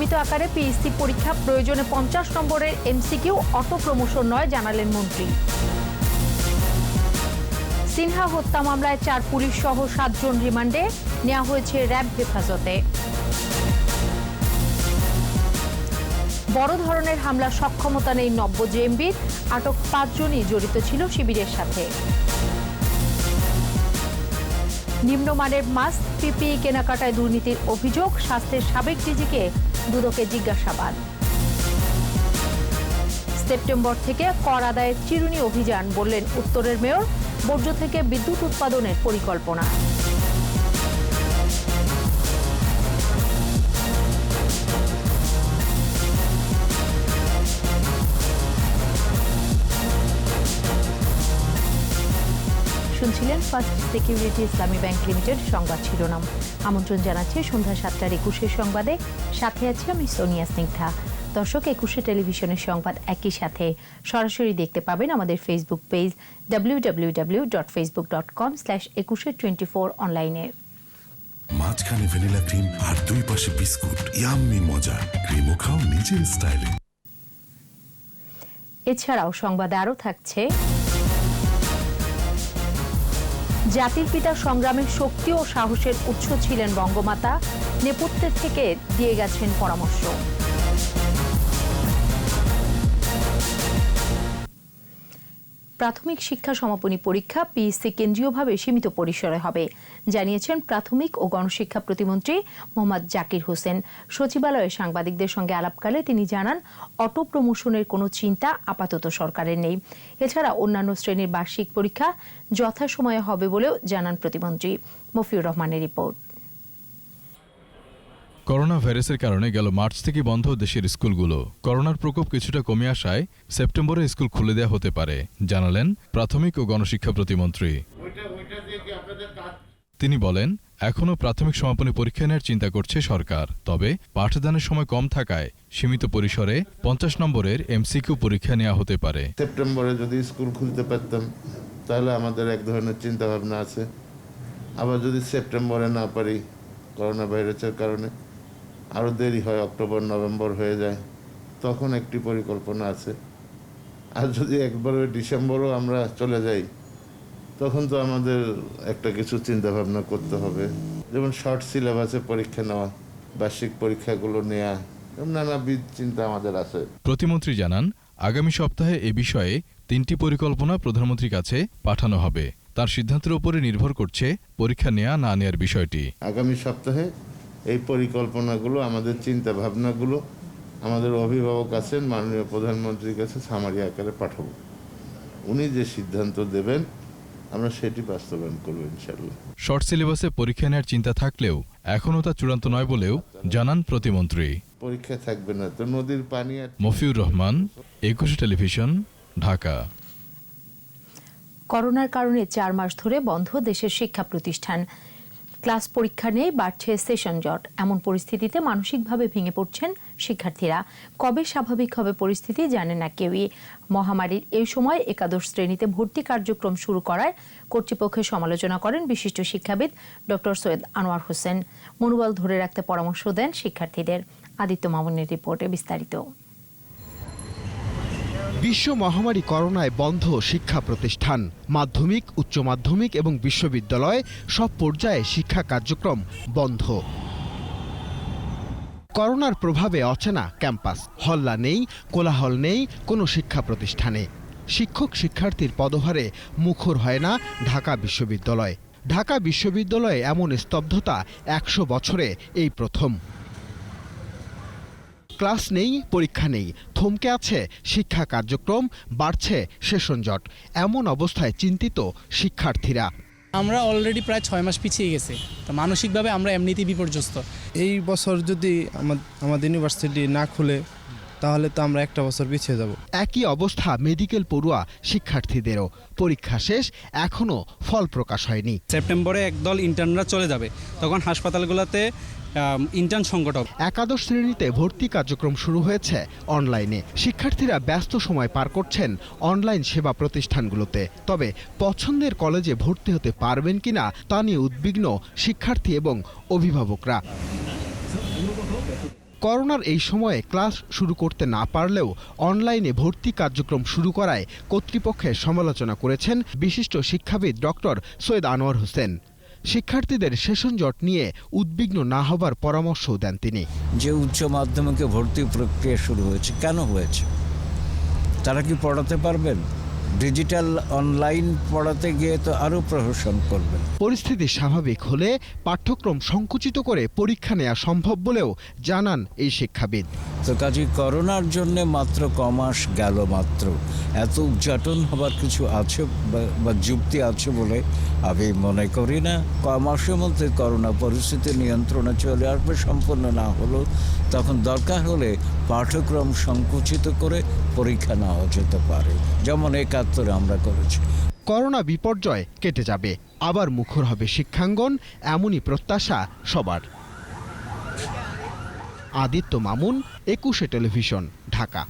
সীমিত আকারে পিএসসি পরীক্ষা, প্রয়োজনে 50 নম্বরের এমসিকিউ, অটো প্রমোশন নয়, জানালেন মন্ত্রী। সিনহা হত্যা মামলায় 4 পুলিশ সহ 7 জন রিমান্ডে, নেওয়া হয়েছে র্যাব হেফাজতে। বড় ধরনের হামলার সক্ষমতা নেই নব্য জেএমবির, আটক 5 জনই জড়িত ছিল শিবিরের সাথে। নিম্নমানের মাস্ক, পিপিই কেনাকাটায় দুর্নীতির অভিযোগ, স্বাস্থ্যের সাবেক ডিজিকে দুদকে জিজ্ঞাসাবাদ। সেপ্টেম্বর থেকে কর আদায়ের চিরুনি অভিযান, বললেন উত্তরের মেয়র, বর্জ্য থেকে বিদ্যুৎ উৎপাদনের পরিকল্পনা। শুনছিলেন ফার্স্ট সিকিউরিটি ইসলামী ব্যাংক লিমিটেড সংবাদ শিরোনাম। আমন্ত্রণ জানাচ্ছি সন্ধ্যা 7টার 21 সংবাদে, সাথে আছি আমি সোনিয়া স্নিগ্ধা। দর্শক, 21 টেলিভিশনের সংবাদ একই সাথে সরাসরি দেখতে পাবেন আমাদের ফেসবুক পেজ www.facebook.com/2124 অনলাইনে। মাঝখানে ভ্যানিলা ক্রিম আর দুই পাশে বিস্কুট, ইয়াম্মি মজা। ক্রিমও খাও নিজের স্টাইলে। এছাড়াও সংবাদে আরও থাকছে, জাতির পিতা সংগ্রামের শক্তি ও সাহসের উৎস ছিলেন বঙ্গমাতা, নেপথ্যের থেকে দিয়ে গেছেন পরামর্শ। প্রাথমিক শিক্ষা সমাপনী পরীক্ষা পিএসসি কেন্দ্রীয়ভাবে সীমিত পরিসরে হবে, জানিয়েছেন প্রাথমিক ও গণশিক্ষা প্রতিমন্ত্রী মোহাম্মদ জাকির হোসেন। সচিবালয়ে সাংবাদিকদের সঙ্গে আলাপকালে তিনি জানান, অটো প্রমোশনের কোনো চিন্তা আপাতত সরকারের নেই। এছাড়া অন্যান্য শ্রেণীর বার্ষিক পরীক্ষা যথাসময়ে হবে বলেও জানান প্রতিমন্ত্রী। মফিউর রহমানের রিপোর্ট। করোনা ভাইরাসের কারণে গেল মার্চ থেকে বন্ধ দেশের স্কুলগুলো। করোনার প্রকোপ কিছুটা কমে আসায় সেপ্টেম্বরে স্কুল খুলে দেওয়া হতে পারে, জানালেন প্রাথমিক ও গণশিক্ষা প্রতিমন্ত্রী। তিনি বলেন, এখনও প্রাথমিক সমাপনী পরীক্ষা নেওয়ার চিন্তা করছে সরকার, তবে পাঠদানের সময় কম থাকায় সীমিত পরিসরে 50 নম্বরের এমসিকিউ পরীক্ষা নেওয়া হতে পারে। সেপ্টেম্বরে যদি স্কুল খুলতে পারতাম তাহলে আমাদের এক ধরনের চিন্তা ভাবনা আছে। আবার যদি সেপ্টেম্বরে না পারি, করোনা ভাইরাসের কারণে আরও দেরি হয়, অক্টোবর নভেম্বর হয়ে যায়, তখন একটি পরিকল্পনা আছে। আর যদি একবারে ডিসেম্বরও আমরা চলে যাই, তখন তো আমাদের একটা কিছু চিন্তা ভাবনা করতে হবে, যেমন শর্ট সিলেবাসে পরীক্ষা নেওয়া, বার্ষিক পরীক্ষাগুলো নেওয়া, নানাবিধ চিন্তা আমাদের আছে। প্রতিমন্ত্রী জানান, আগামী সপ্তাহে এ বিষয়ে 3টি পরিকল্পনা প্রধানমন্ত্রীর কাছে পাঠানো হবে। তার সিদ্ধান্তের উপরে নির্ভর করছে পরীক্ষা নেওয়া না নেওয়ার বিষয়টি। আগামী সপ্তাহে এই পরিকল্পনাগুলো, আমাদের চিন্তা ভাবনাগুলো আমাদের অভিভাবক আছেন মাননীয় প্রধানমন্ত্রীর কাছে সামারি আকারে পাঠাবো। উনি যে সিদ্ধান্ত দেবেন আমরা সেটি বাস্তবায়ন করব ইনশাআল্লাহ। শর্ট সিলেবাসে পরীক্ষা নেওয়ার চিন্তা থাকলেও এখনও তা চূড়ান্ত নয় বলেও জানান প্রতিমন্ত্রী। পরীক্ষা থাকবে না তো নদীর পানি। মফিউর রহমান, 21 টেলিভিশন, ঢাকা। করোনার কারণে 4 মাস ধরে বন্ধ দেশের শিক্ষা প্রতিষ্ঠান। ক্লাস পরীক্ষা নেই, বাড়ছে সেশন জট। এমন পরিস্থিতিতে মানসিকভাবে ভেঙে পড়ছেন শিক্ষার্থীরা। কবে স্বাভাবিক হবে পরিস্থিতি জানে না কেউই। মহামারীর এই সময় একাদশ শ্রেণীতে ভর্তি কার্যক্রম শুরু করায় কর্তৃপক্ষের সমালোচনা করেন বিশিষ্ট শিক্ষাবিদ ডক্টর সৈয়দ আনোয়ার হোসেন। মনোবল ধরে রাখতে পরামর্শ দেন শিক্ষার্থীদের। আদিত্য মামুনের রিপোর্টে বিস্তারিত। বিশ্ব মহামারী করোনায় বন্ধ শিক্ষা প্রতিষ্ঠান। মাধ্যমিক, উচ্চ মাধ্যমিক এবং বিশ্ববিদ্যালয় সব পর্যায়ে শিক্ষা কার্যক্রম বন্ধ। করোনার প্রভাবে অচেনা ক্যাম্পাস, হল্লা নেই, কোলাহল নেই কোনো শিক্ষা প্রতিষ্ঠানে। শিক্ষক শিক্ষার্থীর পদভারে মুখর হয় না ঢাকা বিশ্ববিদ্যালয়। ঢাকা বিশ্ববিদ্যালয়ে এমন স্তব্ধতা 100 বছরে এই প্রথম। ক্লাস নেই, পরীক্ষা নেই, থমকে আছে শিক্ষা কার্যক্রম, বাড়ছে সেশন জট। এমন অবস্থায় চিন্তিত শিক্ষার্থীরা। আমরা অলরেডি প্রায় 6 মাস পিছিয়ে গেছে, তো মানসিকভাবে আমরা এমনিতেই বিপর্যস্ত। এই বছর যদি আমাদের ইউনিভার্সিটি না খুলে তাহলে তো আমরা একটা বছর পিছিয়ে যাব। একই অবস্থা মেডিকেল পড়ুয়া শিক্ষার্থীদেরও। পরীক্ষা শেষ, এখনো ফল প্রকাশ হয়নি। সেপ্টেম্বরে একদল ইন্টার্নরা চলে যাবে, তখন হাসপাতালগুলোতে ইন্টার্ন সংকট হবে। একাদশ শ্রেণীতে ভর্তি কার্যক্রম শুরু হয়েছে অনলাইনে। শিক্ষার্থীরা ব্যস্ত সময় পার করছেন অনলাইন সেবা প্রতিষ্ঠানগুলোতে। তবে পছন্দের কলেজে ভর্তি হতে পারবেন কিনা তা নিয়ে উদ্বিগ্ন শিক্ষার্থী এবং অভিভাবকরা। করোনার এই সময়ে ক্লাস শুরু করতে না পারলেও অনলাইনে ভর্তি কার্যক্রম শুরু করায় কর্তৃপক্ষের সমালোচনা করেছেন বিশিষ্ট শিক্ষাবিদ ডক্টর সৈয়দ আনোয়ার হোসেন। শিক্ষার্থীদের সেশন জট নিয়ে উদ্বিগ্ন না হবার পরামর্শও দেন তিনি। যে উচ্চ মাধ্যমিকে ভর্তি প্রক্রিয়া শুরু হয়েছে, কেন হয়েছে? তারা কি পড়াতে পারবেন? ডিজিটাল অনলাইন পড়াতে গিয়ে তো আরও প্রহসন করবেন। পরিস্থিতি স্বাভাবিক হলে পাঠ্যক্রম সংকুচিত করে পরীক্ষা নেওয়া সম্ভব বলেও জানান এই শিক্ষাবিদ। তো কাজে করোনার জন্য মাত্র কমাস গেল, মাত্র এত উচ্চাটন হবার কিছু আছে বা যুক্তি আছে বলে আমি মনে করি না। কমাসের মধ্যে করোনা পরিস্থিতি নিয়ন্ত্রণে চলে আসবে, সম্পূর্ণ না হলেও তখন দরকার হলে পাঠ্যক্রম সংকুচিত করে পরীক্ষা নেওয়া যেতে পারে, যেমন ৭১ আমরা করেছি। করোনা বিপর্যয় কেটে যাবে, আবার মুখর হবে শিক্ষাঙ্গন, এমনই প্রত্যাশা সবার। আদিত্য মামুন, ২১শে টেলিভিশন, ঢাকা।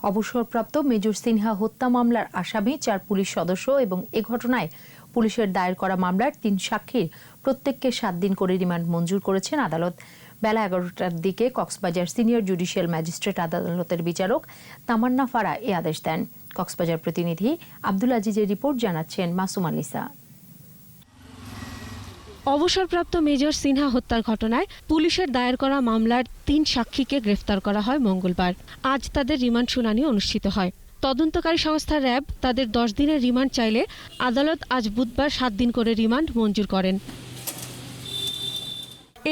অবসরপ্রাপ্ত মেজর সিনহা হত্যা মামলার আসামি ৪ পুলিশ সদস্য এবং এ ঘটনায় পুলিশের দায়ের করা মামলার ৩ সাক্ষীর প্রত্যেককে ৭ দিন করে রিমান্ড মঞ্জুর করেছেন আদালত। বেলা ১১টার দিকে কক্সবাজার সিনিয়র জুডিশিয়াল ম্যাজিস্ট্রেট আদালতের বিচারক তামান্না ফারা এ আদেশ দেন। কক্সবাজার প্রতিনিধি আব্দুল আজিজের রিপোর্ট, জানাচ্ছেন মাসুম আলিসা। অবসরপ্রাপ্ত মেজর সিনহা হত্যার ঘটনায় পুলিশের দায়ের করা মামলার ৩ সাক্ষীকে গ্রেফতার করা হয় মঙ্গলবার। আজ তাদের রিমান্ড শুনানি অনুষ্ঠিত হয়। তদন্তকারী সংস্থা র্যাব তাদের ১০ দিনের রিমান্ড চাইলে আদালত আজ বুধবার ৭ দিন করে রিমান্ড মঞ্জুর করেন।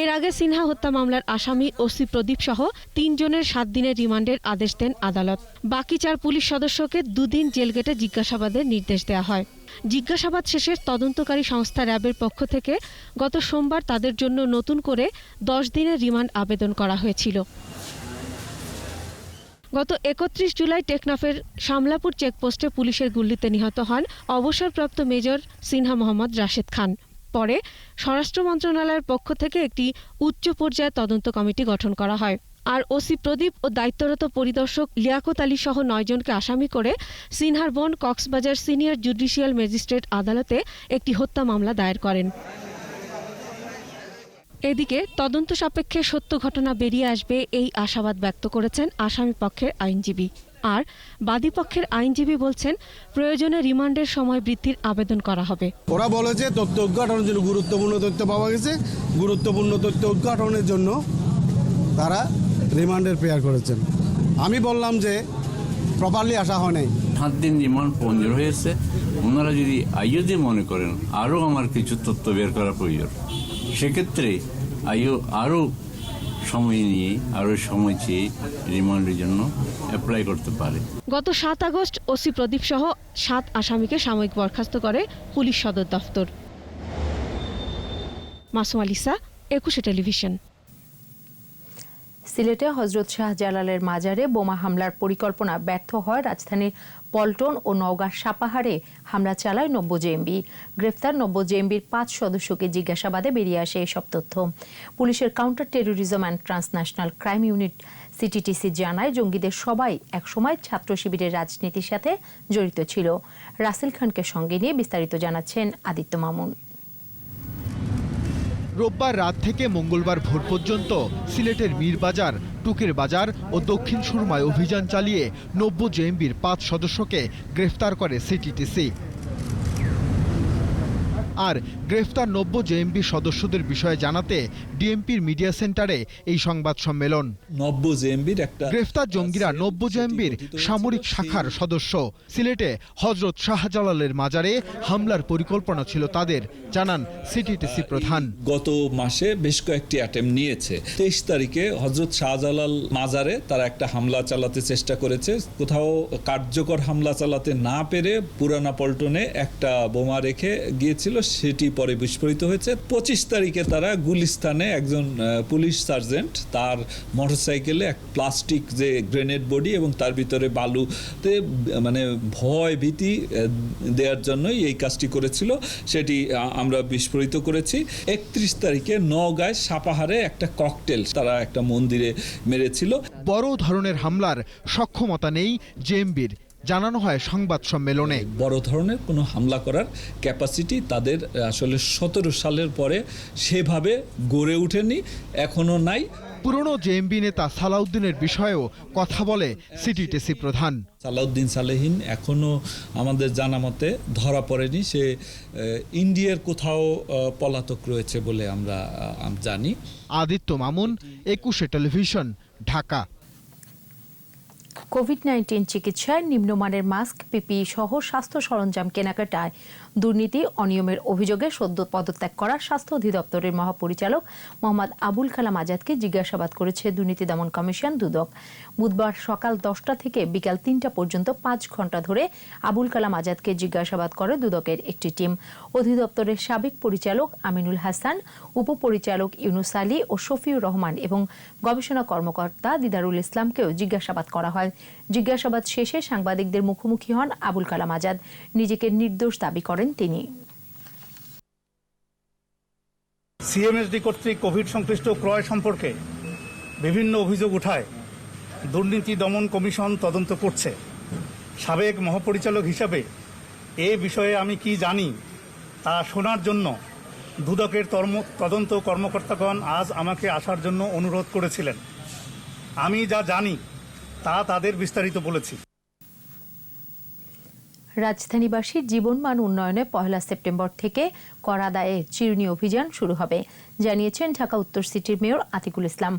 এর আগে সিনহা হত্যা মামলার আসামি ওসি প্রদীপ সহ ৩ জনের ৭ দিনের রিমান্ডের আদেশ দেন আদালত। বাকি ৪ পুলিশ সদস্যকে ২ দিন জেলগেটে জিজ্ঞাসাবাদের নির্দেশ দেওয়া হয়। জিজ্ঞাসাবাদ শেষে তদন্তকারী সংস্থা র্যাবের পক্ষ থেকে গত সোমবার তাদের জন্য নতুন করে ১০ দিনের রিমান্ড আবেদন করা হয়েছিল। গত ৩১ জুলাই টেকনাফের শামলাপুর চেকপোস্টে পুলিশের গুলিতে নিহত হন অবসরপ্রাপ্ত মেজর সিনহা মোহাম্মদ রাশেদ খান। পরে স্বরাষ্ট্র মন্ত্রণালয়ের পক্ষ থেকে একটি উচ্চ পর্যায়ের তদন্ত কমিটি গঠন করা হয়। আর ওসি প্রদীপ ও দায়িত্বরত পরিদর্শক লিয়াকত আলী সহ ৯ জনকে আসামি করে সিনহার বোন কক্সবাজার সিনিয়র জুডিশিয়াল ম্যাজিস্ট্রেট আদালতে একটি হত্যা মামলা দায়ের করেন। এদিকে তদন্ত সাপেক্ষে সত্য ঘটনা বেরিয়ে আসবে এই আশাবাদ ব্যক্ত করেছেন আসামি পক্ষের আইনজীবী। আর বাদী পক্ষের আইনজীবী বলছেন প্রয়োজনে রিমান্ডের সময় বৃদ্ধির আবেদন করা হবে। ওরা বলে যে তথ্য উদ্ঘাটনের জন্য গুরুত্বপূর্ণ তথ্য পাওয়া গেছে, গুরুত্বপূর্ণ তথ্য উদ্ঘাটনের জন্য তারা রিমান্ডের প্রেয়ার করেছেন। আমি বললাম যে প্রপারলি আসা হয় নাই। ৭ দিন রিমান্ড মঞ্জুর হয়েছে। ওনারা যদি আইও মনে করেন আরও আমার কিছু তথ্য বের করা প্রয়োজন, সেক্ষেত্রে আইও আরও সময় নিয়ে আরও সময় চেয়ে রিমান্ডের জন্য অ্যাপ্লাই করতে পারে। গত ৭ আগস্ট ওসি প্রদীপ সহ ৭ আসামিকে সাময়িক বরখাস্ত করে পুলিশ সদর দফতর। মাসুম আলিসা, ২১শে টেলিভিশন। সিলেটে হযরত শাহজালালের মাজারে বোমা হামলার পরিকল্পনা ব্যর্থ হয় রাজধানীর পল্টন ও নওগাঁর সাপাহারে হামলা চালায় নব্য জেএমবি। গ্রেফতার নব্য জেএমবির ৫ সদস্যকে জিজ্ঞাসাবাদে বেরিয়ে আসে এসব তথ্য। পুলিশের counter terrorism and transnational crime unit CTTC জানায় জঙ্গিদের সবাই একসময় ছাত্র শিবিরের রাজনীতির সাথে জড়িত ছিল। রাসেল খানকে সঙ্গে নিয়ে বিস্তারিত জানাচ্ছেন আদিত্য মামুন। রোববার রাত থেকে মঙ্গলবার ভোর পর্যন্ত সিলেটের মীরবাজার, টুকের বাজার ও দক্ষিণ সুরমায় অভিযান চালিয়ে নব্য জেএমবির ৫ সদস্যকে গ্রেফতার করে সিটিটিসি। আর গ্রেফতার নব্য জেএমবি সদস্যদের বিষয়ে জানাতে ডিএমপির মিডিয়া সেন্টারে এই সংবাদ সম্মেলন। নব্য জেএমবির একটা গ্রেফতার জঙ্গিরা নব্য জেএমবির সামরিক শাখার সদস্য। সিলেটে হযরত শাহজালালের মাজারে হামলার পরিকল্পনা ছিল তাদের, জানান সিটিটিসি প্রধান। গত মাসে বেশ কয়েকটি অ্যাটেম্প নিয়েছে। ২৩ তারিখে হযরত শাহজালাল মাজারে তারা একটা হামলা চালাতে চেষ্টা করেছে। কোথাও কার্যকর হামলা চালাতে না পেরে পুরানা পল্টনে একটা বোমা রেখে গিয়েছিল, সেটি পরে বিস্ফোরিত হয়েছে। ২৫ তারিখে তারা গুলিস্তানে একজন পুলিশ সার্জেন্ট তার মোটরসাইকেলে এক প্লাস্টিক যে গ্রেনেড বডি এবং তার ভিতরে বালুতে মানে ভয় ভীতি দেওয়ার জন্যই এই কাজটি করেছিল, সেটি আমরা বিস্ফোরিত করেছি। ৩১ তারিখে নওগাঁয় সাপাহারে একটা ককটেল তারা একটা মন্দিরে মেরেছিল। বড় ধরনের হামলার সক্ষমতা নেই জেএমবির, জানানো হয় সংবাদ সম্মেলনে। বড় ধরনের কোনো হামলা করার ক্যাপাসিটি তাদের আসলে 17 সালের পরে সেভাবে গড়ে ওঠেনি, এখনো নাই। পুরনো জেএমবি নেতা সালাউদ্দিনের বিষয়েও কথা বলে সিটিটিসি প্রধান। সালাউদ্দিন সালেহীন এখনো আমাদের জানা মতে ধরা পড়েনি, সে ইন্ডিয়ার কোথাও পলাতক রয়েছে বলে আমরা জানি। আদিত্য মামুন, 21 টেলিভিশন, ঢাকা। কোভিড-19 চিকিৎসায় নিম্নমানের মাস্ক, পিপিই সহ স্বাস্থ্য সরঞ্জাম কেনাকাটায় দুর্নীতি, অনিয়মের অভিযোগে সদ্য পদত্যাগ করা স্বাস্থ্য অধিদপ্তরের মহাপরিচালক মোহাম্মদ আবুল কালাম আজাদকে জিজ্ঞাসাবাদ করেছে দুর্নীতি দমন কমিশন দুদক। বুধবার সকাল 10টা থেকে বিকাল 3টা পর্যন্ত 5 ঘণ্টা ধরে আবুল কালাম আজাদকে জিজ্ঞাসাবাদ করে দুদকের একটি টিম। অধিদপ্তরের সাবেক পরিচালক আমিনুল হাসান, উপপরিচালক ইউনুস আলী ও শফিউর রহমান এবং গবেষণা কর্মকর্তা দিদারুল ইসলামকেও জিজ্ঞাসাবাদ করা হয়। জিজ্ঞাসাবাদ শেষে সাংবাদিকদের মুখোমুখি হন আবুল কালাম আজাদ। নিজেকে নির্দোষ দাবি করেন তিনি। সিএমএসডি কর্তৃক কোভিড সংশ্লিষ্ট ক্রয় সম্পর্কে বিভিন্ন অভিযোগ উঠায় দুর্নীতি দমন কমিশন তদন্ত করছে। সাবেক মহাপরিচালক হিসাবে এ বিষয়ে আমি কি জানি তা শোনার জন্য দুদকের তদন্ত কর্মকর্তাগণ আজ আমাকে আসার জন্য অনুরোধ করেছিলেন। আমি যা জানি তা তাদের বিস্তারিত বলেছি। রাজধানীবাসীর জীবনমান উন্নয়নে 1 সেপ্টেম্বর থেকে কর আদায়ের চিরুনি অভিযান শুরু হবে, জানিয়েছেন ঢাকা উত্তর সিটির মেয়র আতিকুল ইসলাম।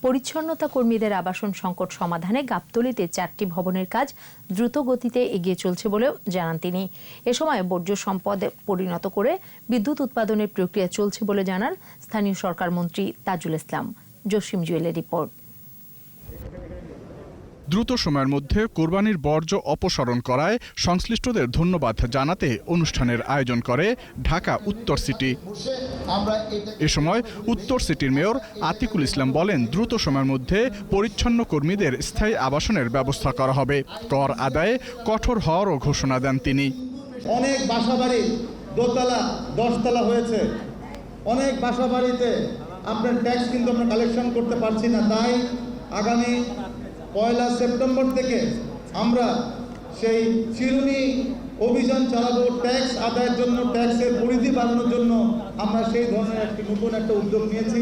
পরিচ্ছন্নতা কর্মীদের আবাসন সংকট সমাধানে গাবতলীতে 4টি ভবনের কাজ দ্রুত গতিতে এগিয়ে চলছে বলেও জানান তিনি। এ সময় বর্জ্য সম্পদে পরিণত করে বিদ্যুৎ উৎপাদনের প্রক্রিয়া চলছে বলে জানান স্থানীয় সরকার মন্ত্রী তাজুল ইসলাম। জসিম জুয়েলের রিপোর্ট। দ্রুত সময়ের মধ্যে কোরবানির বর্জ্য অপসারণ করায় সংশ্লিষ্টদের ধন্যবাদ জানাতে অনুষ্ঠানের আয়োজন করে ঢাকা উত্তর সিটি। এ সময় উত্তর সিটির মেয়র আতিকুল ইসলাম বলেন, দ্রুত সময়ের মধ্যে পরিচ্ছন্ন কর্মীদের স্থায়ী আবাসনের ব্যবস্থা করা হবে। কর আদায়ে কঠোর হওয়ারও ঘোষণা দেন তিনি। অনেক বাসাবাড়ি দোতলা 10 তলা হয়েছে। অনেক বাসাবাড়িতে আপনার ট্যাক্স কিন্তু আমরা কালেকশন করতে পারছি না। তাই আগামী 1 সেপ্টেম্বর থেকে আমরা সেই চিরুনি অভিযান চালাবো। ট্যাক্স আদায়ের জন্য, ট্যাক্সের পরিধি বাড়ানোর জন্য আমরা সেই ধরনের নতুন একটা উদ্যোগ নিয়েছি।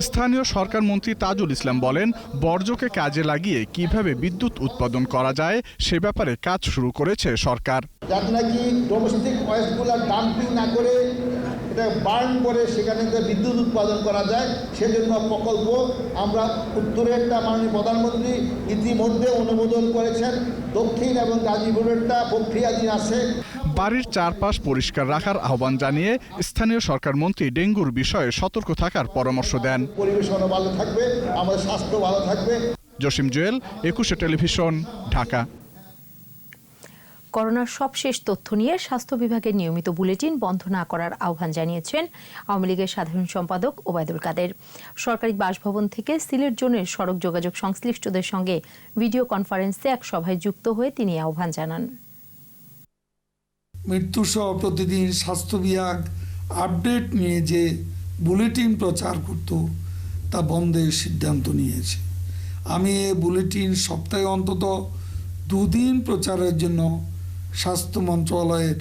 স্থানীয় সরকার মন্ত্রী তাজুল ইসলাম বলেন, বর্জ্যকে কাজে লাগিয়ে কিভাবে বিদ্যুৎ উৎপাদন করা যায় সে ব্যাপারে কাজ শুরু করেছে সরকার। যাতে নাকি ডোমেস্টিক ওয়েস্টগুলো ডাম্পিং না করে এটা বার্ন করে সেখানে বিদ্যুৎ উৎপাদন করা যায়, সেজন্য প্রকল্প আমরা উত্তরেরটা মাননীয় প্রধানমন্ত্রী ইতিমধ্যে অনুমোদন করেছেন। দক্ষিণ এবং গাজীপুরেরটা প্রক্রিয়াধীন আছে। বাড়ির চারপাশ পরিষ্কার রাখার আহ্বান জানিয়ে স্থানীয় সরকার মন্ত্রী ডেঙ্গুর বিষয়ে সতর্ক থাকার পরামর্শ দেন। পরিবেশনও ভালো থাকবে, আমাদের স্বাস্থ্য ভালো থাকবে। জসিম জুয়েল, 21 টেলিভিশন, ঢাকা। করোনার সবশেষ তথ্য নিয়ে স্বাস্থ্য বিভাগের নিয়মিত বুলেটিন বন্ধ না করার আহ্বান জানিয়েছেন আওয়ামী লীগের সাধারণ সম্পাদক ওবায়দুল কাদের। সরকারি বাসভবন থেকে সিলেট জোনের সড়ক যোগাযোগ সংশ্লিষ্টদের সঙ্গে ভিডিও কনফারেন্সে এক সভায় যুক্ত হয়ে তিনি আহ্বান জানান। মৃত্যুসহ প্রতিদিন স্বাস্থ্য বিভাগ আপডেট নিয়ে যে বুলেটিন প্রচার করত তা বন্ধের সিদ্ধান্ত নিয়েছে। আমি এই বুলেটিন সপ্তাহে অন্তত 2 দিন প্রচারের জন্য স্বাস্থ্য মন্ত্রণালয়ের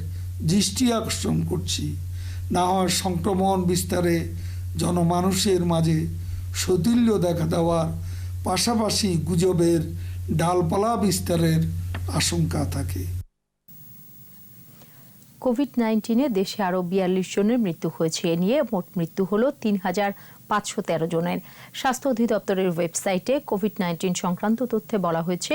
দৃষ্টি আকর্ষণ করছি। না হয় সংক্রমণ বিস্তারে জনমানুষের মাঝে শৈথিল্য দেখা দেওয়ার পাশাপাশি গুজবের ডালপালা বিস্তারের আশঙ্কা থাকে। কোভিড-19 দেশে আরও 42 জনের মৃত্যু হয়েছে। এ নিয়ে মোট মৃত্যু হল 3513 জনের। স্বাস্থ্য অধিদপ্তরের ওয়েবসাইটে কোভিড-19 সংক্রান্ত তথ্যে বলা হয়েছে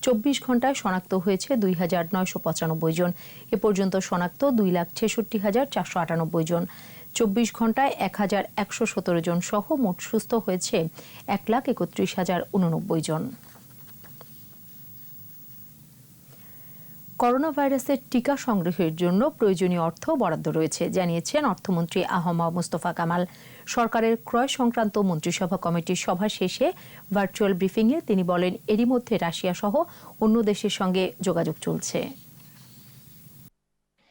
24 ঘণ্টায় শনাক্ত হয়েছে 2995 জন। এ পর্যন্ত শনাক্ত 2,66,498 জন। 24 ঘণ্টায় 1117 জন সহ মোট সুস্থ হয়েছে 1,31,089 জন। করোনা ভাইরাসের টিকা সংগ্রহের জন্য প্রয়োজনীয় অর্থ বরাদ্দ রয়েছে, জানিয়েছেন অর্থমন্ত্রী আহমদ মোস্তফা কামাল। সরকারের ক্রয় সংক্রান্ত মন্ত্রিসভা কমিটির সভা শেষে ভার্চুয়াল ব্রিফিংয়ে তিনি বলেন, এরই মধ্যে রাশিয়া সহ অন্য দেশের সঙ্গে যোগাযোগ চলছে।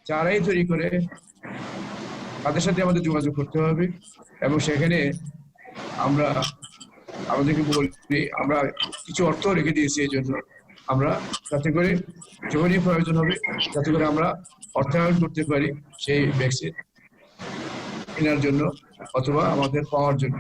যারাই তৈরি করে তাদের সাথে আমাদের যোগাযোগ করতে হবে এবং সেখানে আমাদেরকে বলি আমরা কিছু অর্থ রেখে দিয়েছি, এই জন্য আমরা যাতে করে যখনই প্রয়োজন হবে যাতে করে আমরা অর্থায়ন করতে পারি সেই ভ্যাকসিন কেনার জন্য অথবা আমাদের পাওয়ার জন্য।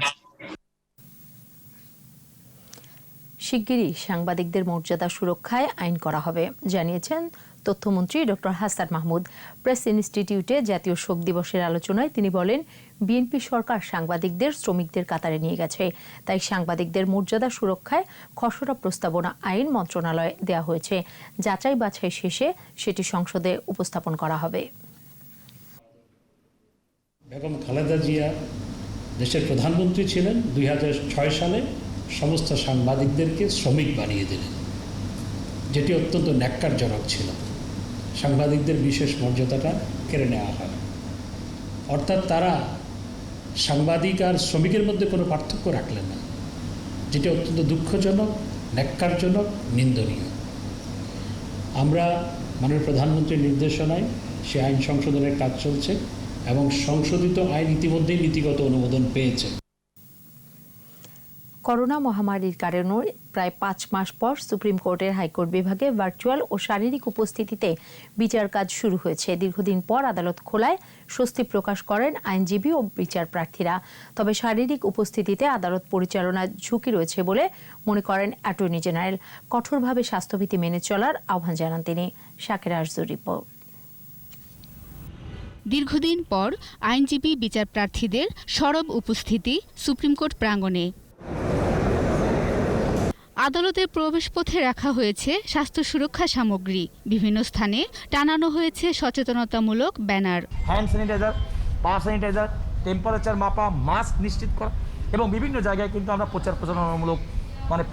শিগগিরই সাংবাদিকদের মর্যাদা সুরক্ষায় আইন করা হবে জানিয়েছেন তথ্যমন্ত্রী ডক্টর হাসান মাহমুদ। প্রেস ইনস্টিটিউটে জাতীয় শোক দিবসের আলোচনায় তিনি বলেন, বিএনপি সরকার সাংবাদিকদের শ্রমিকদের কাতারে নিয়ে গেছে, তাই সাংবাদিকদের মর্যাদা সুরক্ষায় খসড়া প্রস্তাবনা আইন মন্ত্রণালয়ে দেওয়া হয়েছে। যাচাই বাছাই শেষে সেটি সংসদে উপস্থাপন করা হবে। বেগম খালেদা জিয়া দেশের প্রধানমন্ত্রী ছিলেন। 2006 সালে সমস্ত সাংবাদিকদেরকে শ্রমিক বানিয়ে দিলেন, যেটি অত্যন্ত ন্যাক্কারজনক ছিল। সাংবাদিকদের বিশেষ মর্যাদাটা কেড়ে নেওয়া হয়, অর্থাৎ তারা সাংবাদিক আর শ্রমিকের মধ্যে কোনো পার্থক্য রাখলেন না, যেটি অত্যন্ত দুঃখজনক, ন্যাক্কারজনক, নিন্দনীয়। আমরা মাননীয় প্রধানমন্ত্রীর নির্দেশনায় সে আইন সংশোধনের কাজ চলছে এবং সংশোধিত আইন ইতিমধ্যেই নীতিগত অনুমোদন পেয়েছে। করোনা মহামারীর কারণে প্রায় 5 মাস পর সুপ্রিম কোর্টের হাইকোর্ট বিভাগে ভার্চুয়াল ও শারীরিক উপস্থিতিতে বিচার কাজ শুরু হয়েছে। দীর্ঘদিন পর আদালত খোলায় স্বস্তি প্রকাশ করেন আইনজীবী ও বিচার প্রার্থীরা। তবে শারীরিক উপস্থিতিতে আদালত পরিচালনার ঝুঁকি রয়েছে বলে মনে করেন অ্যাটর্নি জেনারেল। কঠোরভাবে স্বাস্থ্যবিধি মেনে চলার আহ্বান জানান তিনি। শাকের আরজুর রিপোর্ট। দীর্ঘদিন পর আইনজীবী বিচার প্রার্থীদের সরব উপস্থিতি সুপ্রিম কোর্ট প্রাঙ্গণে। আদালতের প্রবেশপথে রাখা হয়েছে স্বাস্থ্য সুরক্ষা সামগ্রী। বিভিন্ন স্থানে টানানো হয়েছে সচেতনতামূলক ব্যানার। হ্যান্ড স্যানিটাইজার, পা স্যানিটাইজার, টেম্পারেচার মাপা, মাস্ক নিশ্চিত করা এবং বিভিন্ন জায়গায় কিন্তু আমরা প্রচার প্রচারণামূলক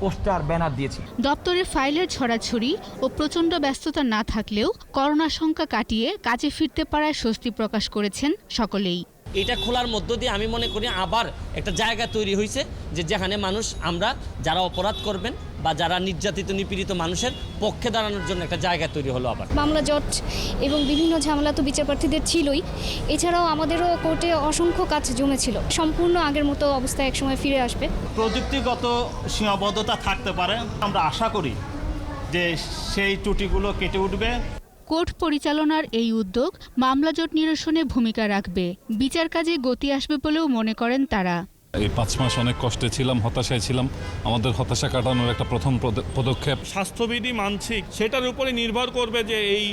পোস্টার, ব্যানার দিয়েছি। দপ্তরের ফাইলের ছড়াছড়ি ও প্রচণ্ড ব্যস্ততা না থাকলেও করোনা শঙ্কা কাটিয়ে কাজে ফিরতে পারায় স্বস্তি প্রকাশ করেছেন সকলেই। এটা খোলার মধ্য দিয়ে আমি মনে করি আবার একটা জায়গা তৈরি হয়েছে যেখানে মানুষ, আমরা যারা অপরাধ করবেন বা যারা নির্যাতিত নিপীড়িত মানুষের পক্ষে দাঁড়ানোর জন্য একটা জায়গা তৈরি হলো। আবার মামলা জট এবং বিভিন্ন ঝামেলা তো বিচার প্রার্থীদের ছিলই, এছাড়াও আমাদেরও কোর্টে অসংখ্য কাজ জমেছিল। সম্পূর্ণ আগের মতো অবস্থায় একসময় ফিরে আসবে। প্রযুক্তিগত সীমাবদ্ধতা থাকতে পারে, আমরা আশা করি যে সেই ত্রুটিগুলো কেটে উঠবে। কোর্ট পরিচালনার এই উদ্যোগ মামলা জট নিরসনে ভূমিকা রাখবে, বিচার কাজে গতি আসবে বলেও মনে করেন তারা। এই 5 মাস অনেক কষ্টে ছিলাম, হতাশায় ছিলাম। আমাদের হতাশা কাটানোর একটা প্রথম পদক্ষেপ। স্বাস্থ্যবিধি মানসিক সেটার উপরে নির্ভর করবে যে এই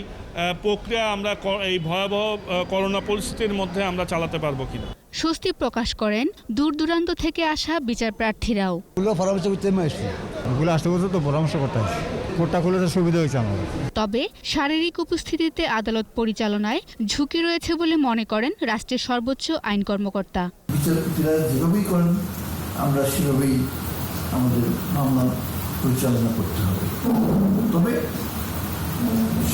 প্রক্রিয়া আমরা এই ভয়াবহ করোনা পরিস্থিতির মধ্যে আমরা চালাতে পারবো কিনা। স্বস্তি প্রকাশ করেন দূর দূরান্ত থেকে আসা বিচার প্রার্থীরাও। পরামর্শ করতে কোর্টটা খুলে তো সুবিধা হয়েছে আমাদের। তবে শারীরিক উপস্থিতিতে আদালত পরিচালনায় ঝুঁকি রয়েছে বলে মনে করেন রাষ্ট্রের সর্বোচ্চ আইন কর্মকর্তা। বিচারপতিরা যেভাবেই করেন আমরা সেভাবেই আমাদের মামলা পরিচালনা করতে হবে। তবে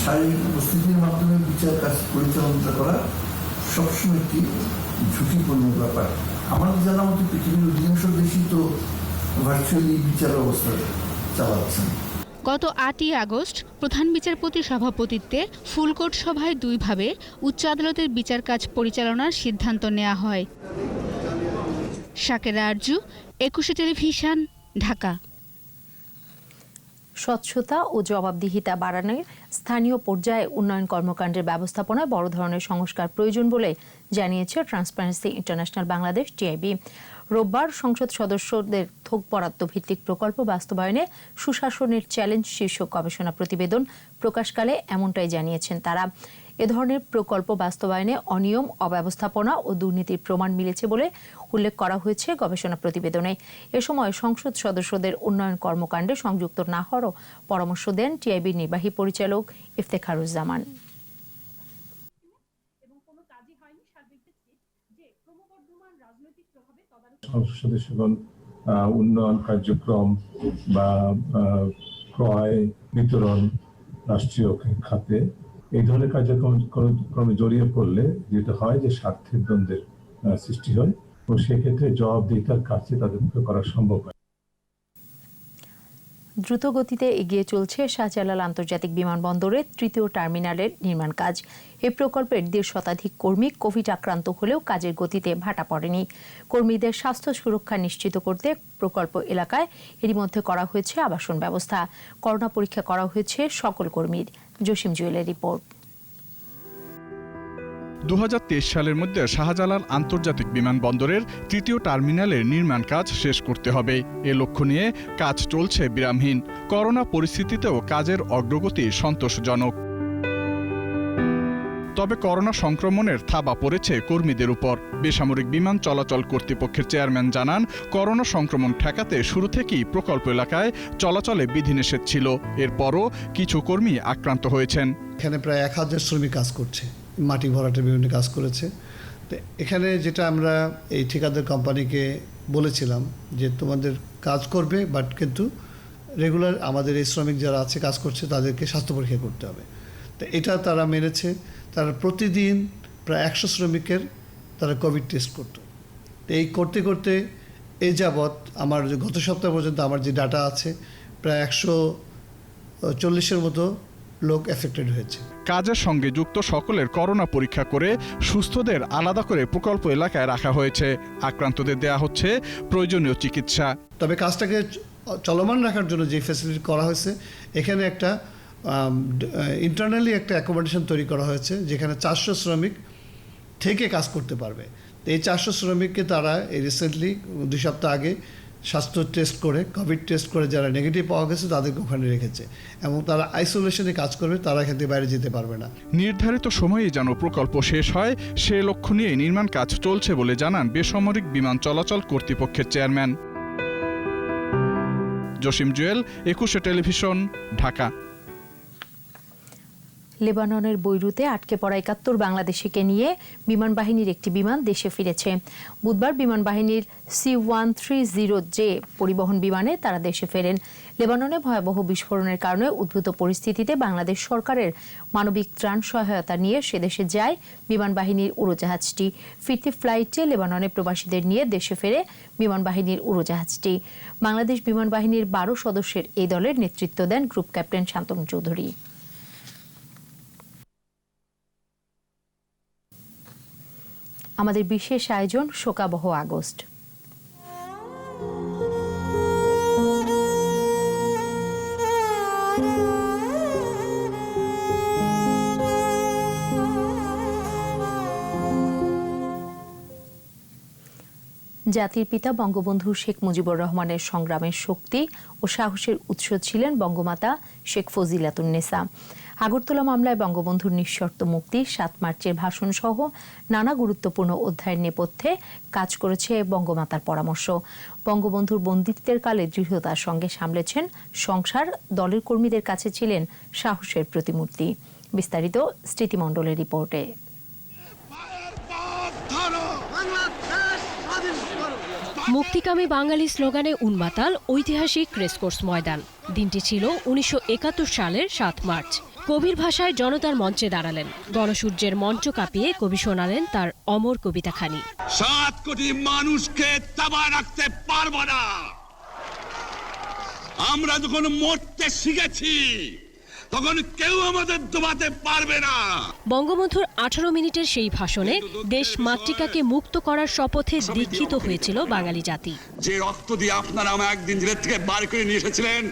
শারীরিক উপস্থিতির মাধ্যমে বিচার কাজ পরিচালনা করা সবসময় একটি ঝুঁকিপূর্ণ ব্যাপার। আমাদের জানা মতো পৃথিবীর অধিকাংশ দেশই তো ভার্চুয়ালি বিচার ব্যবস্থা চালাচ্ছেন। গত 8ই আগস্ট প্রধান বিচারপতির সভাপতিত্বে ফুলকোর্ট সভায় 2 ভাবে উচ্চ আদালতের বিচার কাজ পরিচালনার সিদ্ধান্ত নেওয়া হয়। শাকের আরজু, 21 টেলিভিশন, ঢাকা। স্বচ্ছতা ও জবাবদিহিতা বাড়ানোর স্থানীয় পর্যায়ে উন্নয়ন কর্মকাণ্ডের ব্যবস্থাপনায় বড় ধরনের সংস্কার প্রয়োজন বলে জানিয়েছে ট্রান্সপারেন্সি ইন্টারন্যাশনাল বাংলাদেশ টিআইবি। রোববার সংসদ সদস্যদের থোক বরাদ্দ ভিত্তিক প্রকল্প বাস্তবায়নে সুশাসনের চ্যালেঞ্জ শীর্ষক গবেষণা প্রতিবেদন প্রকাশকালে এমনটাই জানিয়েছেন তারা। এ ধরনের প্রকল্প বাস্তবায়নে অনিয়ম, অব্যবস্থাপনা ও দুর্নীতির প্রমাণ মিলেছে বলে উল্লেখ করা হয়েছে গবেষণা প্রতিবেদনে। এ সময় সংসদ সদস্যদের উন্নয়ন কর্মকাণ্ডে সংযুক্ত না হওয়ারও পরামর্শ দেন টিআইবির নির্বাহী পরিচালক ইফতেখারুজ্জামান। সংসদ সদস্যগণ উন্নয়ন কার্যক্রম বা ক্রয় বিতরণ রাষ্ট্রীয় খাতে এই ধরনের কার্যক্রমে জড়িয়ে পড়লে যেটা হয় যে স্বার্থের দ্বন্দ্বের সৃষ্টি হয় এবং সেক্ষেত্রে জবাবদিহিতার কাজটি তাদের করা সম্ভব হয়। দ্রুত গতিতে এগিয়ে চলছে শাহজালাল আন্তর্জাতিক বিমানবন্দরের তৃতীয় টার্মিনালের নির্মাণ কাজ। এই প্রকল্পের 1.5 শতাধিক কর্মী কোভিড আক্রান্ত হলেও কাজের গতিতে ভাটা পড়েনি। কর্মীদের স্বাস্থ্য সুরক্ষা নিশ্চিত করতে প্রকল্প এলাকায় এরই মধ্যে করা হয়েছে আবাসন ব্যবস্থা। করোনা পরীক্ষা করা হয়েছে সকল কর্মীর। জসিম জুয়েলের রিপোর্ট। 2023 সালের মধ্যে শাহজালাল আন্তর্জাতিক বিমানবন্দরের তৃতীয় টার্মিনালের নির্মাণ কাজ শেষ করতে হবে। এ লক্ষ্য নিয়ে কাজ চলছে বিরামহীন। করোনা পরিস্থিতিতেও কাজের অগ্রগতি সন্তোষজনক। তবে করোনা সংক্রমণের থাবা পড়েছে কর্মীদের উপর। বেসামরিক বিমান চলাচল কর্তৃপক্ষের চেয়ারম্যান জানান, করোনা সংক্রমণ ঠেকাতে শুরু থেকেই প্রকল্প এলাকায় চলাচলে বিধিনিষেধ ছিল। এরপরও কিছু কর্মী আক্রান্ত হয়েছেন। এখানে প্রায় 1000 শ্রমিক কাজ করছে, মাটি ভরাটের বিভিন্ন কাজ করেছে। তো এখানে যেটা আমরা এই ঠিকাদার কোম্পানিকে বলেছিলাম যে তোমাদের কাজ করবে, বাট কিন্তু রেগুলার আমাদের এই শ্রমিক যারা আছে কাজ করছে তাদেরকে স্বাস্থ্য পরীক্ষা করতে হবে। তো এটা তারা মেনেছে। তারা প্রতিদিন প্রায় 100 শ্রমিকের তারা কোভিড টেস্ট করত। তো এই করতে করতে এই যাবৎ আমার গত সপ্তাহ পর্যন্ত আমার যে ডাটা আছে প্রায় 140-এর মতো লোক এফেক্টেড হয়েছে। কাজের সঙ্গে যুক্ত সকলের করোনা পরীক্ষা করে সুস্থদের আলাদা করে প্রকল্প এলাকায় রাখা হয়েছে। আক্রান্তদের দেয়া হচ্ছে প্রয়োজনীয় চিকিৎসা। তবে কাজটাকে চলমান রাখার জন্য যে ফ্যাসিলিটি করা হয়েছে, এখানে একটা ইন্টারনালি একটা অ্যাকোমোডেশন তৈরি করা হয়েছে যেখানে 400 শ্রমিক থেকে কাজ করতে পারবে। তো এই 400 শ্রমিককে তারা এই রিসেন্টলি 2 সপ্তাহ আগে স্বাস্থ্য টেস্ট করে কোভিড টেস্ট করে যারা নেগেটিভ পাওয়া গেছে তাদেরকে ওখানে রেখেছে এবং তারা আইসোলেশনে কাজ করবে, তারা এখান থেকে বাইরে যেতে পারবে না। নির্ধারিত সময়ে যেন প্রকল্প শেষ হয় সে লক্ষ্য নিয়ে নির্মাণ কাজ চলছে বলে জানান বেসামরিক বিমান চলাচল কর্তৃপক্ষের চেয়ারম্যান। জসিম জুয়েল, 21 টেলিভিশন, ঢাকা। লেবাননের বৈরুতে আটকে পড়া 71 বাংলাদেশিকে নিয়ে বিমান বাহিনীর একটি বিমান দেশে ফিরেছে। বুধবার বিমান বাহিনীর C-130J পরিবহন বিমানে তারা দেশে ফেরেন। লেবাননে ভয়াবহ বিস্ফোরণের কারণে উদ্ভূত পরিস্থিতিতে বাংলাদেশ সরকারের মানবিক ত্রাণ সহায়তা নিয়ে সেদেশে যায় বিমান বাহিনীর উড়োজাহাজটি। ফিরতি ফ্লাইটে লেবাননে প্রবাসীদের নিয়ে দেশে ফেরে বিমান বাহিনীর উড়োজাহাজটি। বাংলাদেশ বিমান বাহিনীর 12 সদস্যের এই দলের নেতৃত্ব দেন গ্রুপ ক্যাপ্টেন শান্তনু চৌধুরী। আমাদের বিশেষ আয়োজন শোকাবহ আগস্ট। জাতির পিতা বঙ্গবন্ধু শেখ মুজিবুর রহমানের সংগ্রামের শক্তি ও সাহসের উৎস ছিলেন বঙ্গমাতা শেখ ফজিলাতুন্নেসা। আগরতলা মামলায় বঙ্গবন্ধুর নিঃশর্ত মুক্তি, 7 মার্চের ভাষণ সহ নানা গুরুত্বপূর্ণ অধ্যায়ের নেপথ্যে কাজ করেছে বঙ্গমাতার পরামর্শ। বঙ্গবন্ধুর বন্দিত্বের কালে দৃঢ়তার সঙ্গে সামলেছেন সংসার, দলের কর্মীদের কাছে ছিলেন সাহসের প্রতিমূর্তি। বিস্তারিত স্মৃতিমণ্ডলের রিপোর্টে। মুক্তিকামী বাঙালি স্লোগানে উন্মাতাল ঐতিহাসিক রেসকোর্স ময়দান। দিনটি ছিল 1971 সালের 7 মার্চ। কবির ভাষায় জনতার মঞ্চে দাঁড়ালেন। গণসূর্যের মঞ্চ কাঁপিয়ে কবি শোনালেন তার অমর কবিতাখানি। 7 কোটি মানুষকে তাবা রাখতে পারবো না। আমরা যখন মরতে শিখেছি তখন কেউ আমাদের দবাতে পারবে না। বঙ্গবন্ধুর 18 মিনিটের সেই ভাষণে দেশ মাতৃকাকে মুক্ত করার শপথে দীক্ষিত হয়েছিল বাঙালি জাতি। যে রক্ত দিয়ে আপনারা আমাকে একদিন জেলের থেকে বার করে নিয়ে এসেছিলেন,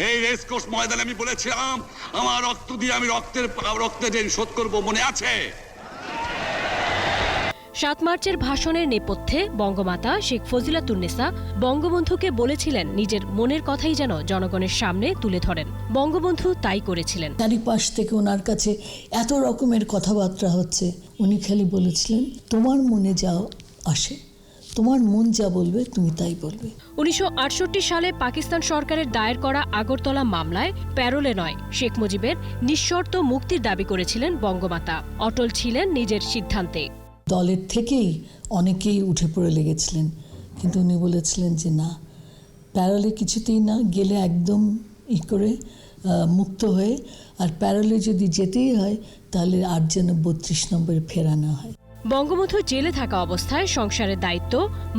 এই রেসকোর্স ময়দানে আমি বলেছিলাম আমার রক্ত দিয়ে আমি রক্তের ঋণ শোধ করব, মনে আছে? 7 মার্চের ভাষণের নেপথ্যে বঙ্গমাতা শেখ ফজিলাতুন্নেসা বঙ্গবন্ধুকে বলেছিলেন নিজের মনের কথাই যেন জনগণের সামনে তুলে ধরেন। বঙ্গবন্ধু তাই করেছিলেন। চারিপাশ থেকে ওনার কাছে এত রকমের কথাবার্তা হচ্ছে, উনি খালি বলেছিলেন তোমার মনে যা আসে, তোমার মন যা বলবে তুমি তাই বলবে। 1968 সালে পাকিস্তান সরকারের দায়ের করা আগরতলা মামলায় প্যারোলে নয়, শেখ মুজিবের নিঃশর্ত মুক্তির দাবি করেছিলেন বঙ্গমাতা। অটল ছিলেন নিজের সিদ্ধান্তে। দলের থেকেই অনেকেই উঠে পড়ে লেগেছিলেন, কিন্তু উনি বলেছিলেন যে না, প্যারোলে কিছুতেই না, গেলে একদম করে মুক্ত হয়ে, আর প্যারোলে যদি যেতেই হয় তাহলে আর যেন 32 নম্বরে ফেরা না হয়। বঙ্গবন্ধু জেলে থাকা অবস্থায় সংসারের দায়িত্ব,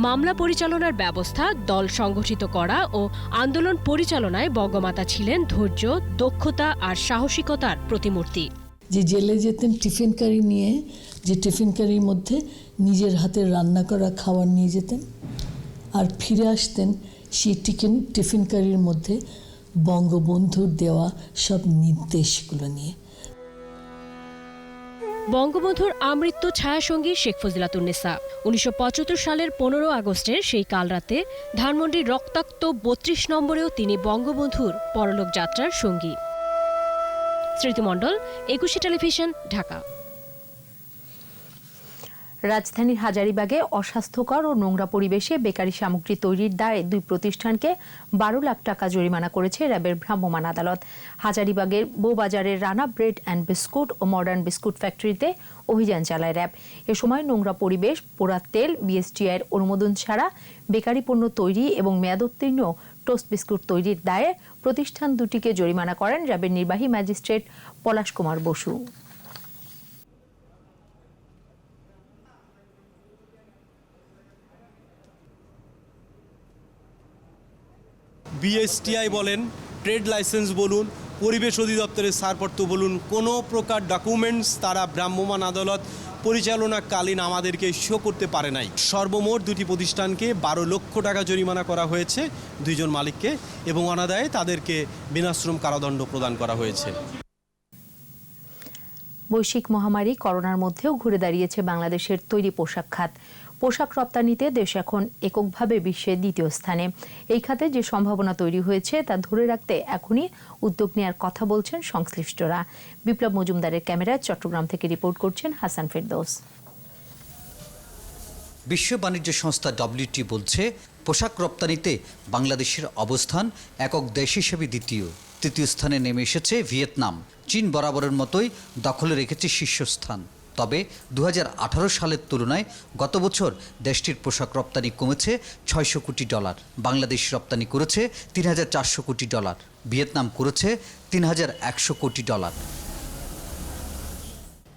মামলা পরিচালনার ব্যবস্থা, দল সংগঠিত করা ও আন্দোলন পরিচালনায় বঙ্গমাতা ছিলেন ধৈর্য, দক্ষতা আর সাহসিকতার প্রতিমূর্তি। যে জেলে যেতেন টিফিন কারি নিয়ে, যে টিফিন কারির মধ্যে নিজের হাতের রান্না করা খাবার নিয়ে যেতেন, আর ফিরে আসতেন সেই টিফিন কারির মধ্যে বঙ্গবন্ধুর দেওয়া সব নির্দেশগুলো নিয়ে। বঙ্গবন্ধুর আমৃত্যু ছায়াসঙ্গী শেখ ফজিলাতুন্নেসা 1975 সালের 15 আগস্টের সেই কালরাতে ধানমন্ডির রক্তাক্ত 32 নম্বরেও তিনি বঙ্গবন্ধুর পরলোক যাত্রার সঙ্গী। স্মৃতিমণ্ডল, 21 টেলিভিশন, ঢাকা। রাজধানীর হাজারীবাগে অস্বাস্থ্যকর ও নোংরা পরিবেশে বেকারি সামগ্রী তৈরির দায়ে 2 প্রতিষ্ঠানকে 12 লাখ টাকা জরিমানা করেছে র্যাবের ভ্রাম্যমাণ আদালত। হাজারীবাগের বউবাজারের রানা ব্রেড অ্যান্ড বিস্কুট ও মডার্ন বিস্কুট ফ্যাক্টরিতে অভিযান চালায় র্যাব। এ সময় নোংরা পরিবেশ, পোড়া তেল, বিএসটিআইয়ের অনুমোদন ছাড়া বেকারি পণ্য তৈরি এবং মেয়াদোত্তীর্ণ টোস্ট বিস্কুট তৈরির দায়ে প্রতিষ্ঠান দুটিকে জরিমানা করেন র্যাবের নির্বাহী ম্যাজিস্ট্রেট পলাশ কুমার বসু। বিএসটিআই বলেন, ট্রেড লাইসেন্স বলুন, পরিবেশ অধিদপ্তরের ছাড়পত্র বলুন, কোনো প্রকার ডকুমেন্টস তারা ভ্রাম্যমাণ আদালত পরিচালনাকালীন আমাদেরকে শো করতে পারে নাই। সর্বমোট 2টি প্রতিষ্ঠানকে 12 লক্ষ টাকা জরিমানা করা হয়েছে, 2 জন মালিককে, এবং অনাদায়ে তাদেরকে বিনাশ্রম কারাদণ্ড প্রদান করা হয়েছে। বৈশ্বিক মহামারী করোনার মধ্যেও ঘুরে দাঁড়িয়েছে বাংলাদেশের তৈরি পোশাক খাত। পোশাক রপ্তানিতে দেশ এখন এককভাবে বিশ্বের 2য় স্থানে। এই খাতে যে সম্ভাবনা তৈরি হয়েছে তা ধরে রাখতে এখনই উদ্যোগ নেওয়ার কথা বলছেন সংশ্লিষ্টরা। বিপ্লব মজুমদারের ক্যামেরায় চট্টগ্রাম থেকে রিপোর্ট করছেন হাসান ফেরদৌস। বিশ্ব বাণিজ্য সংস্থা WTO বলছে, পোশাক রপ্তানিতে বাংলাদেশের অবস্থান একক দেশ হিসেবে 2য়। 3য় স্থানে নেমে এসেছে ভিয়েতনাম। চীন বরাবরের মতোই দখলে রেখেছে শীর্ষস্থান। তবে 2018 সালের তুলনায় গত বছর দেশটির পোশাক রপ্তানি কমেছে $600 কোটি। বাংলাদেশ রপ্তানি করেছে $3,400 কোটি। ভিয়েতনাম করেছে $3,100 কোটি।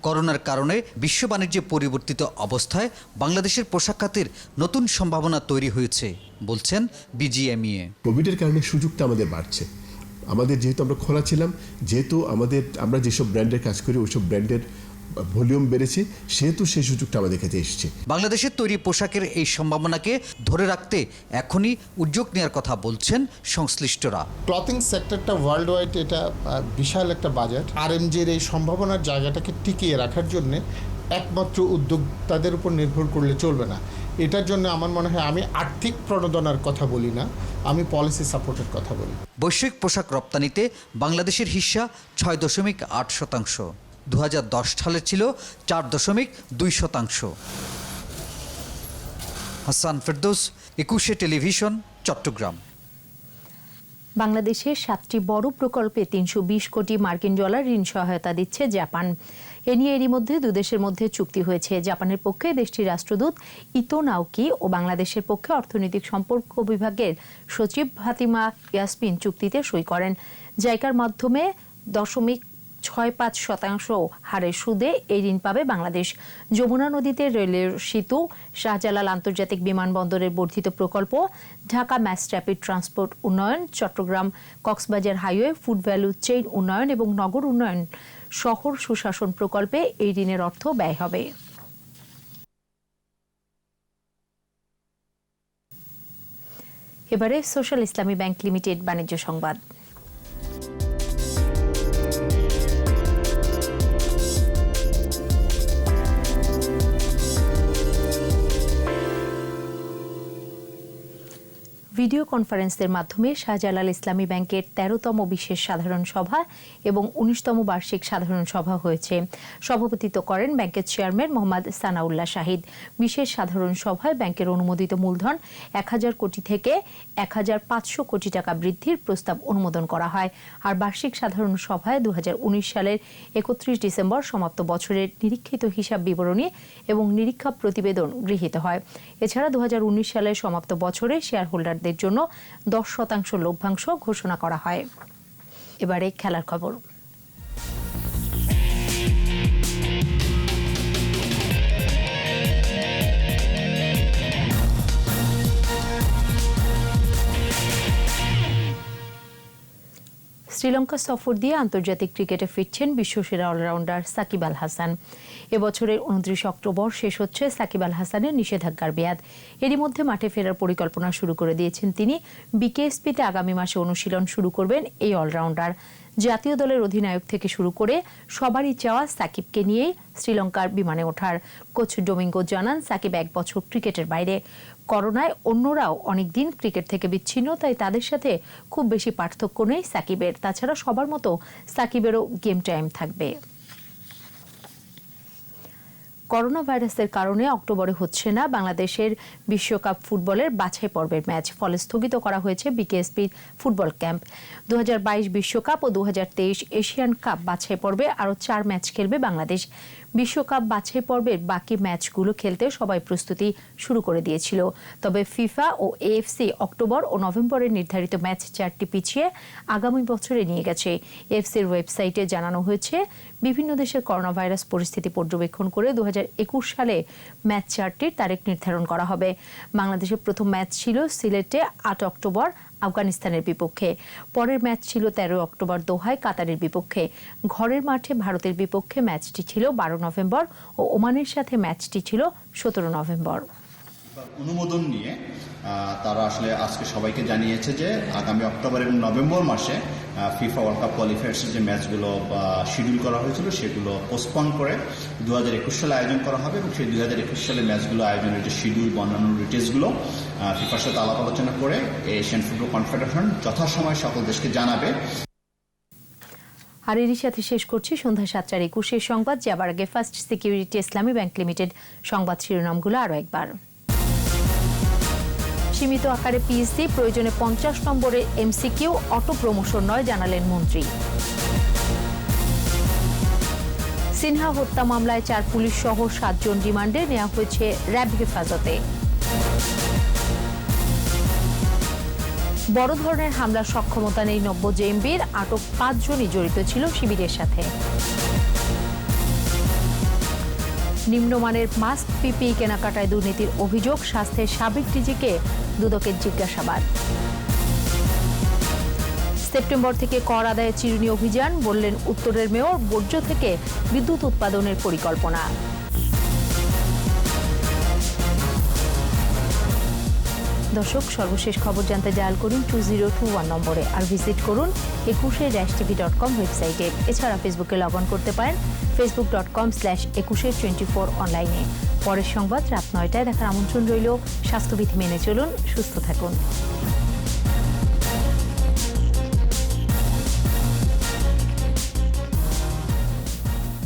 করোনার কারণে বিশ্ব বাণিজ্যে পরিবর্তিত অবস্থায় বাংলাদেশের পোশাক খাতের নতুন সম্ভাবনা তৈরি হয়েছে বলছেন BGMEA। কোভিডের কারণে সুযোগটা আমাদের বাড়ছে। আমাদের যেহেতু আমরা খোলা ছিলাম, যেহেতু আমরা যেসব ব্র্যান্ডের কাজ করি ওইসব ব্র্যান্ডের ভলিউম বেড়েছে, সেহেতু সেই সুযোগটা আমাদের কাছে এসেছে। বাংলাদেশের তৈরি পোশাকের এই সম্ভাবনাকে ধরে রাখতে এখনই উদ্যোগ নেওয়ার কথা বলছেন সংশ্লিষ্টরা। ক্লথিং সেক্টরটা ওয়ার্ল্ড ওয়াইড এটা বিশাল একটা বাজার। RMGর এই সম্ভাবনার জায়গাটাকে টিকিয়ে রাখার জন্য একমাত্র উদ্যোক্তাদের উপর নির্ভর করলে চলবে না। এটার জন্য আমার মনে হয় আমি আর্থিক প্রণোদনার কথা বলি না, আমি পলিসি সাপোর্টের কথা বলি। বৈশ্বিক পোশাক রপ্তানিতে বাংলাদেশের হিস্সা 6.8%। 2010 সালে ছিল 4.2%। হাসান ফেরদৌস, 21 টেলিভিশন, চট্টগ্রাম। বাংলাদেশের 7টি বড় প্রকল্পে $320 কোটি ঋণ সহায়তা দিচ্ছে জাপান। এ নিয়ে এরই মধ্যে দুদেশের মধ্যে চুক্তি হয়েছে। জাপানের পক্ষে দেশটির রাষ্ট্রদূত ইতো নাওকি ও বাংলাদেশের পক্ষে অর্থনৈতিক সম্পর্ক বিভাগের সচিব ফাতিমা ইয়াসমিন চুক্তিতে সই করেন। জাইকার মাধ্যমে 0.65% হারে সুদে এই ঋণ পাবে বাংলাদেশ। যমুনা নদীতে রেলের সেতু, শাহজালাল আন্তর্জাতিক বিমানবন্দরের বর্ধিত প্রকল্প, ঢাকা ম্যাস র্যাপিড ট্রান্সপোর্ট উন্নয়ন, Chattogram Cox's Bazar highway, food value chain উন্নয়ন এবং নগর উন্নয়ন শহর সুশাসন প্রকল্পে এই ঋণের অর্থ ব্যয় হবে। এবারে সোশ্যাল ইসলামী ব্যাংক লিমিটেড বাণিজ্য সংবাদ। ভিডিও কনফারেন্সের মাধ্যমে শাহজালাল ইসলামী ব্যাংকের 13তম বিশেষ সাধারণ সভা এবং 19তম বার্ষিক সাধারণ সভা হয়েছে। সভাপতিত্ব করেন ব্যাংকের চেয়ারম্যান মোহাম্মদ সানাউল্লাহ শাহিদ। বিশেষ সাধারণ সভায় ব্যাংকের অনুমোদিত মূলধন 1000 কোটি থেকে 1500 কোটি টাকা বৃদ্ধির প্রস্তাব অনুমোদন করা হয়। আর বার্ষিক সাধারণ সভায় 2019 সালের 31 ডিসেম্বর সমাপ্ত বছরের নিরীক্ষিত হিসাব বিবরণী এবং নিরীক্ষা প্রতিবেদন গৃহীত হয়। এছাড়া 2019 সালের সমাপ্ত বছরে শেয়ার হোল্ডারদের জন্য 10% লভ্যাংশ ঘোষণা করা হয়। এবারে খেলার খবর। শ্রীলঙ্কা সফর দিয়ে আন্তর্জাতিক ক্রিকেটে ফিরছেন বিশ্বসেরা অলরাউন্ডার সাকিব আল হাসান। এবছরের 29 অক্টোবর শেষ হচ্ছে সাকিব আল হাসানের নিষেধাজ্ঞার মেয়াদ। এরই মধ্যে মাঠে ফেরার পরিকল্পনা শুরু করে দিয়েছেন তিনি। বিকেএসপিতে আগামী মাসে অনুশীলন শুরু করবেন এই অলরাউন্ডার। জাতীয় দলের অধিনায়ক থেকে শুরু করে সবারই চাওয়া সাকিবকে নিয়েই শ্রীলঙ্কার বিমানে ওঠার। কোচ ডোমিঙ্গো জানান, সাকিব 1 বছর ক্রিকেটের বাইরে। করোনায় অন্যরাও অনেকদিন ক্রিকেট থেকে বিচ্ছিন্ন, তাই তাদের সাথে খুব বেশি পার্থক্য নেই সাকিবের। তাছাড়া সবার মতো সাকিবেরও গেম টাইম থাকবে। করোনা ভাইরাসের কারণে অক্টোবরে হচ্ছে না বাংলাদেশের বিশ্বকাপ ফুটবলের বাছাই পর্বের ম্যাচ, ফলে স্থগিত করা হয়েছে বিকেএসপির ফুটবল ক্যাম্প। 2022 বিশ্বকাপ ও 2023 এশিয়ান কাপ বাছাই পর্বে আরও 4 ম্যাচ খেলবে বাংলাদেশ। বিশ্বকাপ বাছাই পর্বের বাকি ম্যাচগুলো খেলতে সবাই প্রস্তুতি শুরু করে দিয়েছিল। তবে ফিফা ও এএফসি অক্টোবর ও নভেম্বরের নির্ধারিত ম্যাচ 4টি পিছিয়ে আগামী বছরে নিয়ে গেছে। এএফসির ওয়েবসাইটে জানানো হয়েছে, বিভিন্ন দেশের করোনা ভাইরাস পরিস্থিতি পর্যবেক্ষণ করে 2021 সালে ম্যাচ 4টির তারিখ নির্ধারণ করা হবে। বাংলাদেশের প্রথম ম্যাচ ছিল সিলেটে 8 অক্টোবর আফগানিস্তানের বিপক্ষে। পরের ম্যাচ ছিল 13 অক্টোবর দোহায় কাতারের বিপক্ষে। ঘরের মাঠে ভারতের বিপক্ষে ম্যাচটি ছিল 12 নভেম্বর ও ওমানের সাথে ম্যাচটি ছিল 17 নভেম্বর। অনুমোদন নিয়ে তারা আসলে আজকে সবাইকে জানিয়েছে যে আগামী অক্টোবর এবং নভেম্বর মাসে ফিফা ওয়ার্ল্ড কাপ কোয়ালিফায়ার্সের যে ম্যাচগুলো শিডিউল করা হয়েছিল সেগুলো পোস্টপন করে 2021 সালে আয়োজন করা হবে এবং সেই 2021 সালে ম্যাচগুলো আয়োজনের যে শিডিউল বা অন্যান্য ডিটেলসগুলো ফিফার সাথে আলাপ আলোচনা করে এশিয়ান ফুটবল কনফেডারেশন যথাসময়ে সকল দেশকে জানাবে। আর এরই সাথে শেষ করছি সন্ধ্যা 7:21 সংবাদ। যাবার আগে ফার্স্ট সিকিউরিটি ইসলামী ব্যাংক লিমিটেড সংবাদ শিরোনামগুলো আরও একবার। সীমিত আকারে পিএসসি, প্রয়োজনে 50 নম্বরের এমসিকিউ, অটো প্রমোশন নয়, জানালেন মন্ত্রী। সিনহা হত্যা মামলায় 4 পুলিশ সহ 7 জন রিমান্ডে নেওয়া হয়েছে র্যাব হেফাজতে। বড় ধরনের হামলার সক্ষমতা নেই নব্য জেএমবির, আটক 5 জনই জড়িত ছিল শিবিরের সাথে। নিম্নমানের মাস্ক পিপিই কেনাকাটায় দুর্নীতির অভিযোগ, স্বাস্থ্যের সাবেক ডিজিকে দুদকের জিজ্ঞাসাবাদ। সেপ্টেম্বর থেকে কর আদায়ে চিরুনি অভিযান, বললেন উত্তরের মেয়র। বর্জ্য থেকে বিদ্যুৎ উৎপাদনের পরিকল্পনা। দর্শক, সর্বশেষ খবর জানতে ডায়াল করুন 2021 নম্বরে, আর ভিজিট করুন 21-tv.com ওয়েবসাইটে। এছাড়া ফেসবুকে লগ অন করতে পারেন facebook.com/2124 অনলাইনে। পরের সংবাদ রাত 9টায় দেখার আমন্ত্রণ রইল। স্বাস্থ্যবিধি মেনে চলুন, সুস্থ থাকুন।